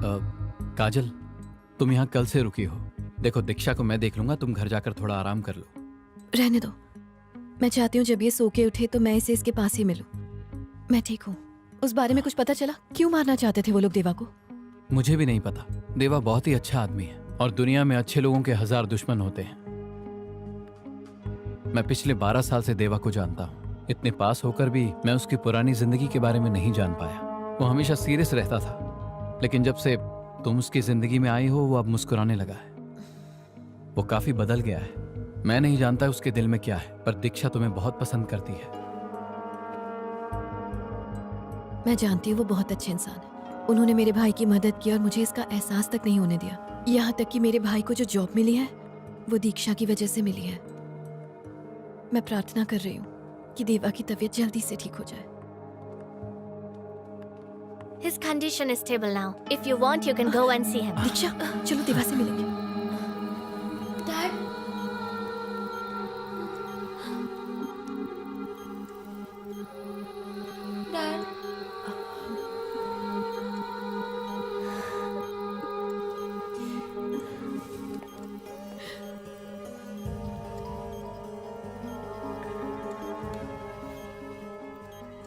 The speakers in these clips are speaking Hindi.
काजल, तुम यहाँ कल से रुकी हो। देखो, दीक्षा को मैं देख लूंगा, तुम घर जाकर थोड़ा आराम कर लो। रहने दो, मैं चाहती हूँ जब ये सो के उठे तो मैं इसे इसके पास ही मिलूं। मैं ठीक हूँ। उस बारे में कुछ पता चला? क्यों मारना चाहते थे वो लोग देवा को? मुझे भी नहीं पता। देवा बहुत ही अच्छा आदमी है और दुनिया में अच्छे लोगों के 1000 दुश्मन होते हैं। मैं पिछले 12 साल से देवा को जानता हूँ। इतने पास होकर भी मैं उसकी पुरानी जिंदगी के बारे में नहीं जान पाया। वो हमेशा सीरियस रहता था, लेकिन जब से तुम उसकी जिंदगी में आई हो वो अब मुस्कुराने लगा है। वो काफी बदल गया है। मैं नहीं जानता उसके दिल में क्या है, पर दीक्षा तुम्हें बहुत पसंद करती है। मैं जानती हूँ वो बहुत अच्छे इंसान है। उन्होंने मेरे भाई की मदद की और मुझे इसका एहसास तक नहीं होने दिया। यहाँ तक कि मेरे भाई को जो जॉब मिली है वो दीक्षा की वजह से मिली है। मैं प्रार्थना कर रही हूँ कि देवा की तबीयत जल्दी से ठीक हो जाए। His condition is stable now. If you want, you can go and see him. दीक्षा, चलो देवा से मिलेंगे। Dad. Dad.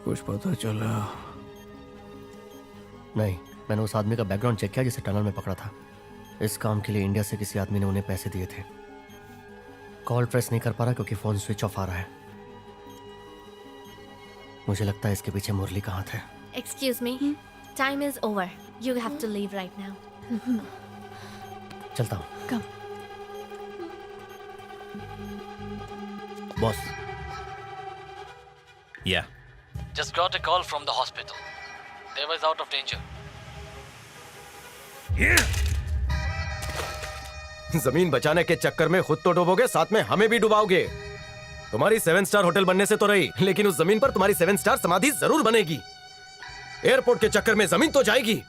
कुछ पता चला? नहीं, मैंने उस आदमी का बैकग्राउंड चेक किया जिसे टनल में पकड़ा था। इस काम के लिए इंडिया से किसी आदमी ने उन्हें पैसे दिए थे। कॉल ट्रेस नहीं कर पा रहा क्योंकि फोन स्विच ऑफ आ रहा है। मुझे लगता है इसके पीछे मुरली का हाथ है। Excuse me. Time is over. You have to leave right now. चलता हूँ। Come. Boss, Yeah. Just got a call from the hospital. Deva is out of danger. जमीन बचाने के चक्कर में खुद तो डूबोगे, साथ में हमें भी डुबाओगे। तुम्हारी 7 स्टार होटल बनने से तो रही, लेकिन उस जमीन पर तुम्हारी 7 स्टार समाधि जरूर बनेगी। एयरपोर्ट के चक्कर में जमीन तो जाएगी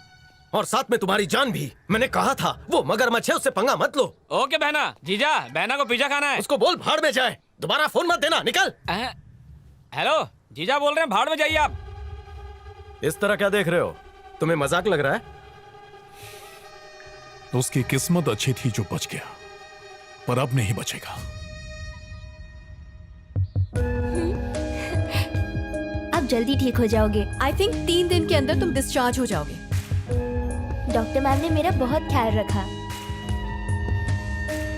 और साथ में तुम्हारी जान भी। मैंने कहा था वो मगरमच्छ है, उससे पंगा मत लो। ओके बहना, जीजा, बहना को पिज्जा खाना है। उसको बोल भाड़ में जाए, दोबारा फोन मत देना, निकल। हेलो, जीजा बोल रहे हैं, भाड़ में जाइए आप। इस तरह क्या देख रहे हो? तुम्हें मजाक लग रहा है? उसकी किस्मत अच्छी थी जो बच गया, पर अब नहीं बचेगा। अब जल्दी ठीक हो जाओगे। आई थिंक 3 दिन के अंदर तुम डिस्चार्ज हो जाओगे। डॉक्टर मैम ने मेरा बहुत ख्याल रखा।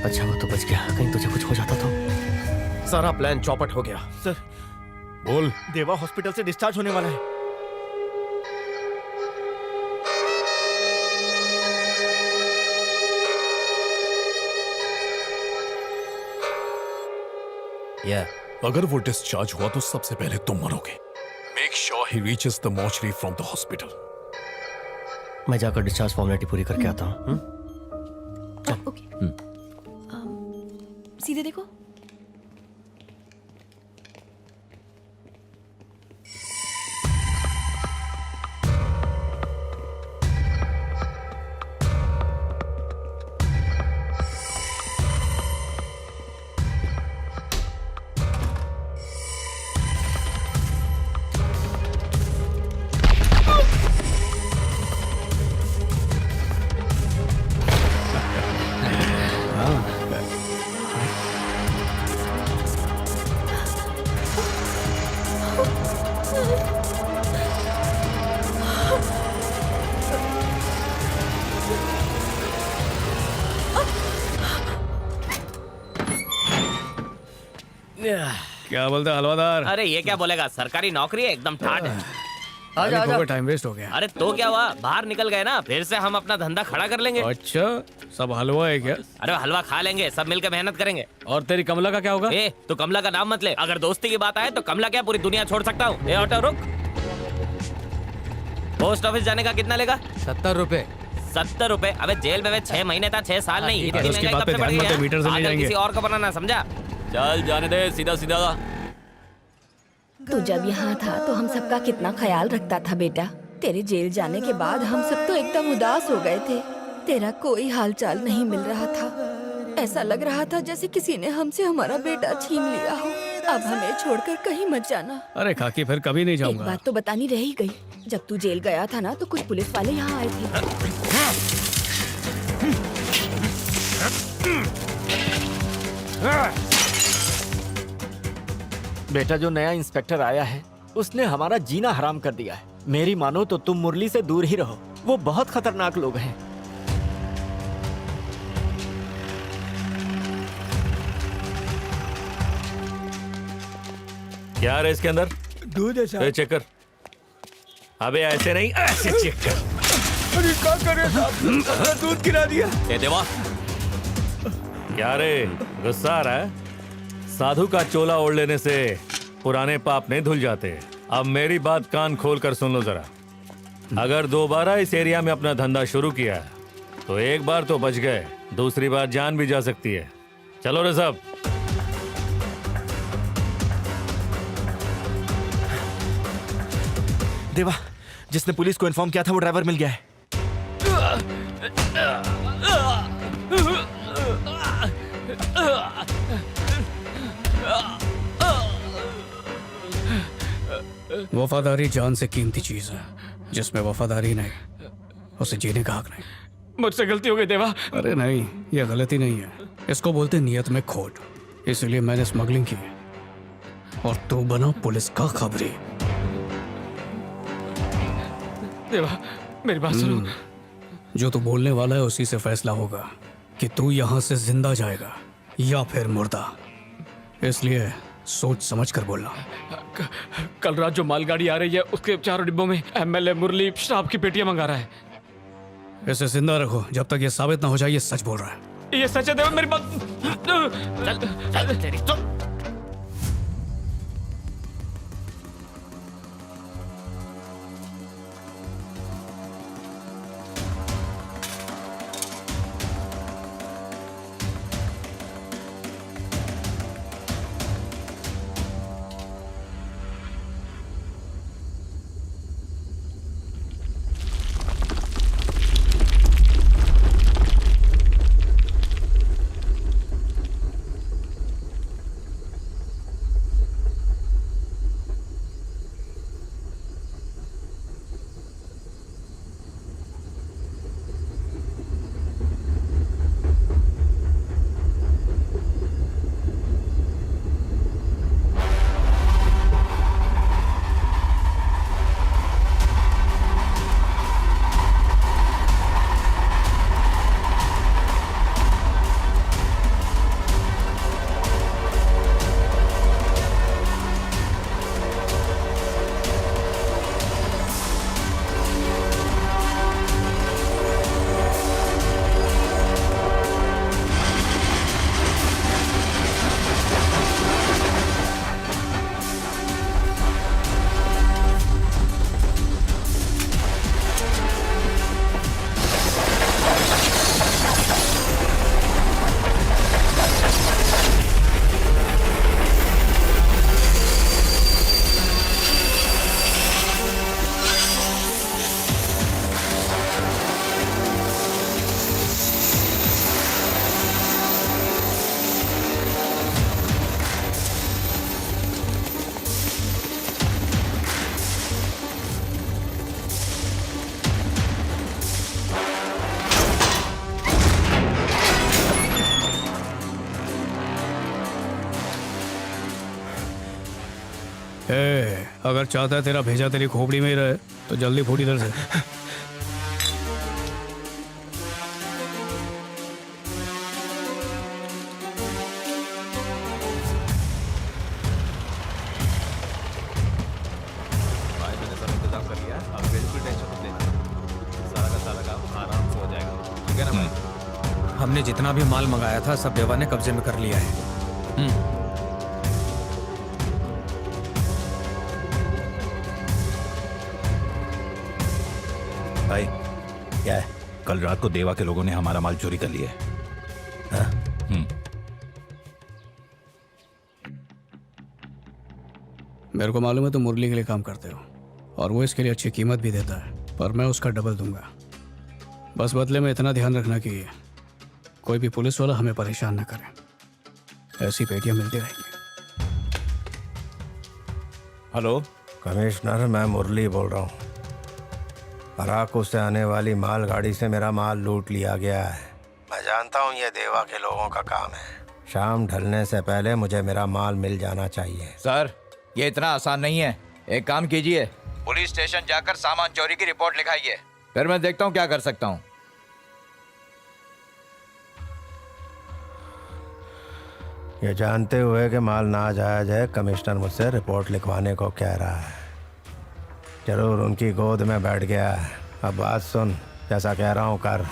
अच्छा वो तो बच गया, कहीं तुझे कुछ हो जाता तो। सारा प्लान चौपट हो गया। सर, बोल। देवा हॉस्पिटल से डिस्चार्ज होने वाला है। अगर वो डिस्चार्ज हुआ तो सबसे पहले तुम मरोगे। Make sure he reaches the mortuary from the hospital. मैं जाकर डिस्चार्ज फॉर्मेलिटी पूरी करके आता हूँ। ओके। सीधे देखो। क्या बोलते हलवादार? अरे ये क्या बोलेगा, सरकारी नौकरी है, एकदम ठाट है। आजा आजा। टाइम वेस्ट हो गया। अरे तो क्या हुआ, बाहर निकल गए ना, फिर से हम अपना धंधा खड़ा कर लेंगे। अच्छा, सब हलवा है क्या? अरे हलवा खा लेंगे, सब मिलकर मेहनत करेंगे। और तेरी कमला का क्या होगा? ए, तू कमला का नाम मत ले। अगर दोस्ती की बात आए तो कमला क्या पूरी दुनिया छोड़ सकता हूँ। ए ऑटो रुक। पोस्ट ऑफिस जाने का कितना लेगा? 70 रुपए। 70 रुपए? अबे जेल में 6 महीने था, 6 साल नहीं। इतनी उसकी महंगाई बात कब पे से बढ़ ध्यान गई मत दे, है? मीटर से ले आजकल जाएंगे। किसी और का बनाना, समझा? चल जाने दे, सीधा सीधा। तू जब यहाँ था तो हम सबका कितना ख्याल रखता था बेटा। तेरे जेल जाने के बाद हम सब तो एकदम उदास हो गए थे। तेरा कोई हालचाल नहीं मिल रहा था। ऐसा लग रहा था जैसे किसी ने हमसे हमारा बेटा छीन लिया हो। अब हमें छोड़कर कहीं मत जाना। अरे काकी फिर कभी नहीं एक जाऊंगा। बात तो बतानी रह ही गई, जब तू जेल गया था ना तो कुछ पुलिस वाले यहाँ आए थे। बेटा, जो नया इंस्पेक्टर आया है उसने हमारा जीना हराम कर दिया है। मेरी मानो तो तुम मुरली से दूर ही रहो, वो बहुत खतरनाक लोग हैं। क्या है इसके अंदर? दूध है साहब। चेक कर। अबे ऐसे नहीं, ऐसे चेक कर। अरे क्या कर रहे साहब, दूध गिरा दिया। ए देवा, क्या रे गुस्सा आ रहा है? साधु का चोला ओढ़ लेने से पुराने पाप नहीं धुल जाते। अब मेरी बात कान खोल कर सुन लो जरा। अगर दोबारा इस एरिया में अपना धंधा शुरू किया तो एक बार तो बच गए, दूसरी बार जान भी जा सकती है। चलो रे साहब। देवा, जिसने पुलिस को इन्फॉर्म किया था वो ड्राइवर मिल गया है। वफादारी जान से कीमती चीज है, जिसमें वफादारी नहीं उसे जीने का हक नहीं। मुझसे गलती हो गई देवा। अरे नहीं, यह गलती नहीं है, इसको बोलते हैं नियत में खोट। इसलिए मैंने स्मगलिंग की और तू बना पुलिस का खबरी। देवा मेरी बात सुनो। जो तू बोलने वाला है उसी से फैसला होगा कि तू यहाँ से जिंदा जाएगा या फिर मुर्दा। इसलिए सोच समझ कर बोलना। कल रात जो मालगाड़ी आ रही है उसके चारों डिब्बों में एमएलए मुरली शराब की पेटियां मंगा रहा है। इसे जिंदा रखो जब तक ये साबित ना हो जाए ये सच बोल रहा है। ये सच है देवा, मेरी बात। अगर चाहता है तेरा भेजा तेरी खोपड़ी में ही रहे तो जल्दी फूट इधर से। हमने जितना भी माल मंगाया था सब देवा ने कब्जे में कर लिया है। भाई क्या है? कल रात को देवा के लोगों ने हमारा माल चोरी कर लिया है। मेरे को मालूम है तुम मुरली के लिए काम करते हो और वो इसके लिए अच्छी कीमत भी देता है, पर मैं उसका डबल दूंगा। बस बदले में इतना ध्यान रखना कि कोई भी पुलिस वाला हमें परेशान ना करे। ऐसी पेटियां मिलती रहेंगी। हेलो कमिश्नर, मैं मुरली बोल रहा हूँ। अराकू से आने वाली मालगाड़ी से मेरा माल लूट लिया गया है। मैं जानता हूँ ये देवा के लोगों का काम है। शाम ढलने से पहले मुझे मेरा माल मिल जाना चाहिए। सर, ये इतना आसान नहीं है। एक काम कीजिए, पुलिस स्टेशन जाकर सामान चोरी की रिपोर्ट लिखाइए, फिर मैं देखता हूँ क्या कर सकता हूँ। ये जानते हुए कि माल नाजायज है, कमिश्नर मुझसे रिपोर्ट लिखवाने को कह रहा है। जरूर उनकी गोद में बैठ गया है। अब बात सुन, जैसा कह रहा हूँ कर।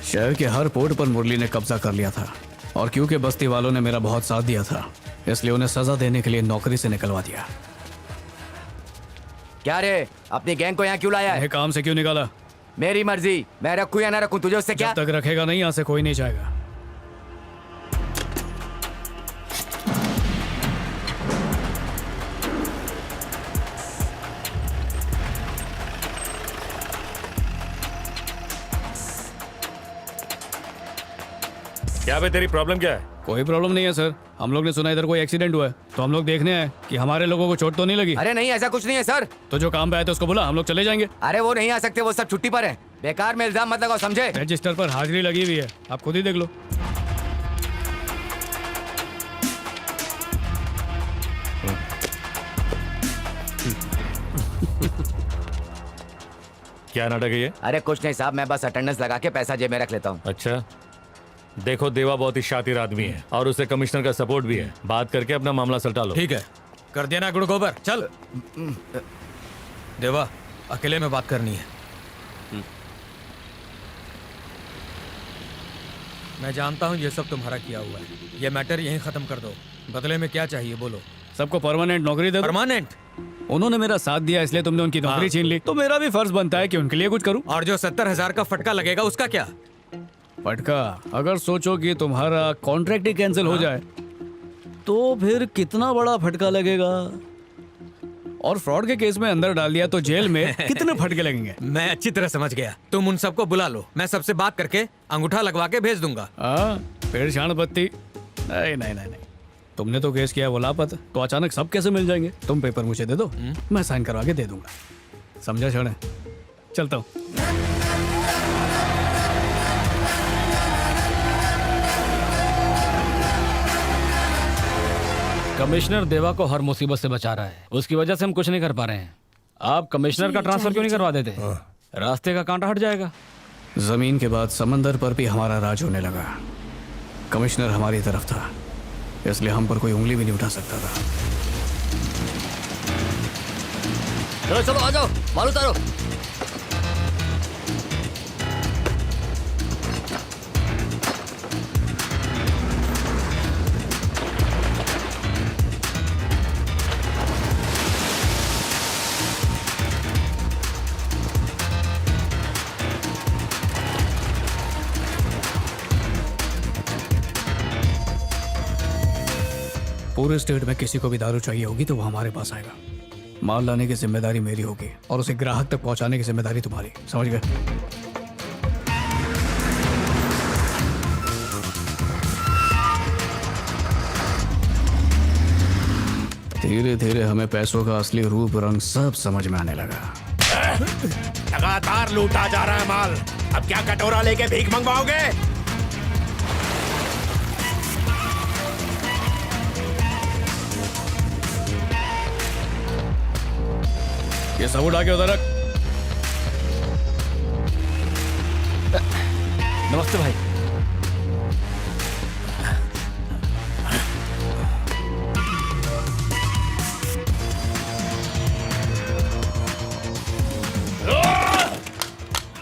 शहर के हर पोर्ट पर मुरली ने कब्जा कर लिया था, और क्योंकि बस्ती वालों ने मेरा बहुत साथ दिया था, इसलिए उन्हें सजा देने के लिए नौकरी से निकलवा दिया। क्या रे, अपनी गैंग को यहाँ क्यों लाया है? काम से क्यों निकाला? मेरी मर्जी, मैं रखूं या ना रखूं, तुझे उससे क्या? जब तक रखेगा नहीं, यहाँ से कोई नहीं जाएगा। क्या बे, तेरी प्रॉब्लम क्या है? कोई प्रॉब्लम नहीं है सर। हम लोग ने सुना इधर कोई एक्सीडेंट हुआ है, तो हम लोग देखने आए कि हमारे लोगों को चोट तो नहीं लगी। अरे नहीं, ऐसा कुछ नहीं है सर। तो जो काम पे आए थे उसको बुला, हम लोग चले जाएंगे। अरे वो नहीं आ सकते, वो सब छुट्टी पर है। बेकार में इल्जाम मत लगाओ, समझे? रजिस्टर पर हाजिरी लगी हुई है, आप खुद ही देख लो। क्या नाटक है ये? अरे कुछ नहीं साहब, मैं बस अटेंडेंस लगा के पैसा जेब में रख लेता हूँ। अच्छा, देखो देवा बहुत ही शातिर आदमी है और उसे कमिश्नर का सपोर्ट भी है। बात करके अपना मामला सलटा लो। ठीक है, कर दिया ना गुड़ गोबर। चल देवा, अकेले में बात करनी है। मैं जानता हूँ ये सब तुम्हारा किया हुआ है। ये मैटर यहीं खत्म कर दो। बदले में क्या चाहिए बोलो। सबको परमानेंट नौकरी दे दो। परमानेंट? उन्होंने मेरा साथ दिया इसलिए तुमने उनकी नौकरी छीन ली, तो मेरा भी फर्ज बनता है कि उनके लिए कुछ करूं। और जो 70,000 का फटका लगेगा उसका क्या? फटका? अगर सोचो कि तुम्हारा कॉन्ट्रैक्ट ही कैंसिल हो जाए तो फिर कितना बड़ा फटका लगेगा। और फ्रॉड के केस में अंदर डाल दिया तो जेल में कितने फटके लगेंगे। मैं अच्छी तरह समझ गया। तुम उन सबको बुला लो, मैं सबसे बात करके अंगूठा लगवा के भेज दूंगा। पेड़ शान बत्ती। नहीं नहीं नहीं नहीं, तुमने तो केस किया वो लापता, तो अचानक सब कैसे मिल जाएंगे? तुम पेपर मुझे दे दो, मैं साइन करवा के दे दूंगा। समझा क्षण? चलता हूँ। कमिश्नर देवा को हर मुसीबत से बचा रहा है, उसकी वजह से हम कुछ नहीं कर पा रहे हैं। आप कमिश्नर का ट्रांसफर क्यों नहीं करवा देते? रास्ते का कांटा हट जाएगा। जमीन के बाद समंदर पर भी हमारा राज होने लगा। कमिश्नर हमारी तरफ था, इसलिए हम पर कोई उंगली भी नहीं उठा सकता था। चलो चलो आ जाओ, माल उतारो। पूरे स्टेट में किसी को भी दारू चाहिए होगी तो वो हमारे पास आएगा। माल लाने की जिम्मेदारी मेरी होगी और उसे ग्राहक तक पहुंचाने की जिम्मेदारी तुम्हारी। समझ गए? धीरे धीरे हमें पैसों का असली रूप रंग सब समझ में आने लगा। लगातार लूटा जा रहा है माल, अब क्या कटोरा लेके भीख मंगवाओगे? ये सब उठा के उधर रख। नमस्ते भाई।